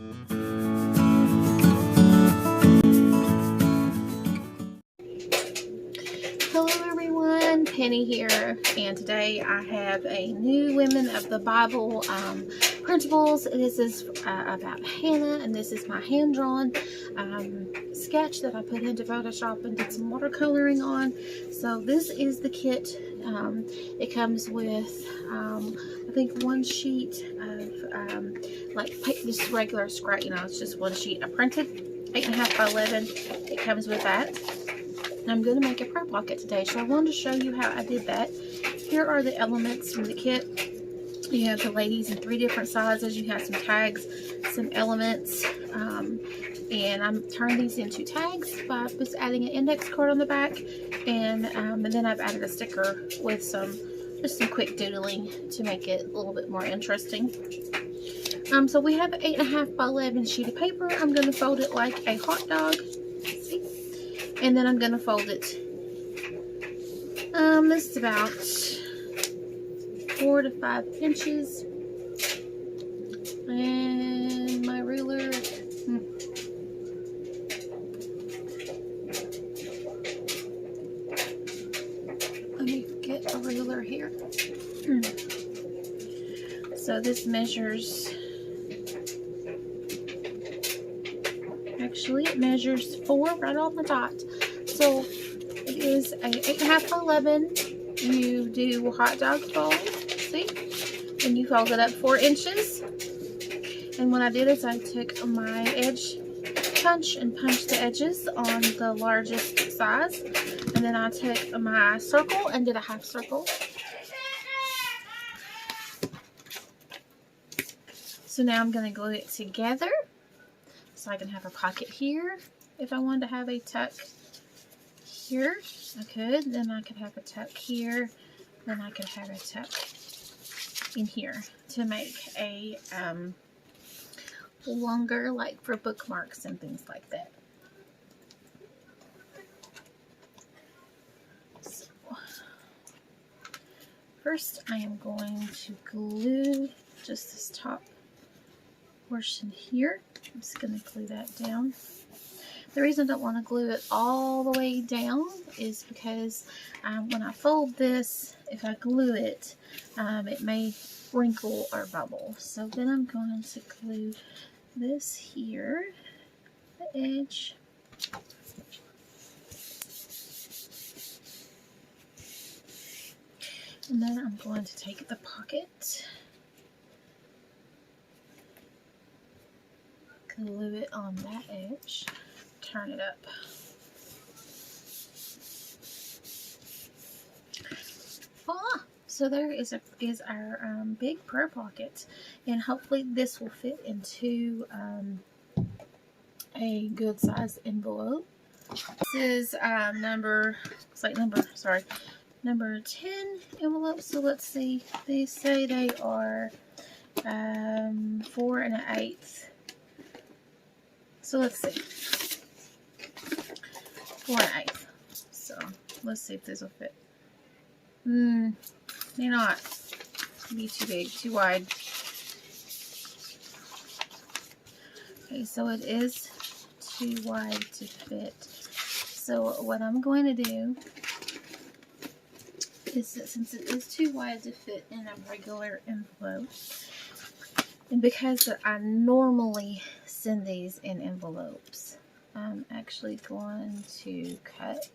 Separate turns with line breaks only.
Hello everyone, Penny here, and today I have a new Women of the Bible printables. This is about Hannah, and this is my hand-drawn sketch that I put into Photoshop and did some watercoloring on. So this is the kit. It comes with I think one sheet of like just regular scrap, it's just one sheet. I printed 8.5 by 11. It comes with that. I'm going to make a prayer pocket today, so I wanted to show you how I did that. Here are the elements from the kit. You have the ladies in 3 different sizes. You have some tags, some elements, and I'm turning these into tags by just adding an index card on the back, and then I've added a sticker with just some quick doodling to make it a little bit more interesting. So we have an 8.5 by 11 sheet of paper. I'm going to fold it like a hot dog. See? And then I'm going to fold it, this is about 4 to 5 inches, and my ruler, let me get a ruler here. So this measures, actually it measures 4 right on the dot. So it is a 8.5 by 11. You do hot dog fold, see? And you fold it up 4 inches. And what I did is I took my edge punch and punched the edges on the largest size. And then I took my circle and did a half circle. So now I'm going to glue it together so I can have a pocket here. If I wanted to have a tuck here, I could. Then I could have a tuck here. Then I could have a tuck in here to make a longer, like for bookmarks and things like that. So first I am going to glue just this top portion here. I'm just going to glue that down. The reason I don't want to glue it all the way down is because when I fold this, if I glue it, it may wrinkle or bubble. So then I'm going to glue this here, the edge. And then I'm going to take the pocket, glue it on that edge, turn it up. Voila! So there is our big prayer pocket, and hopefully this will fit into a good sized envelope. This is number 10 envelope. So let's see. They say they are 4 1/8. So let's see. 4 1/8. So let's see if this will fit. May not. Be too big, too wide. Okay, so it is too wide to fit. So what I'm going to do is, since it is too wide to fit in a regular envelope, and because I normally send these in envelopes, I'm actually going to cut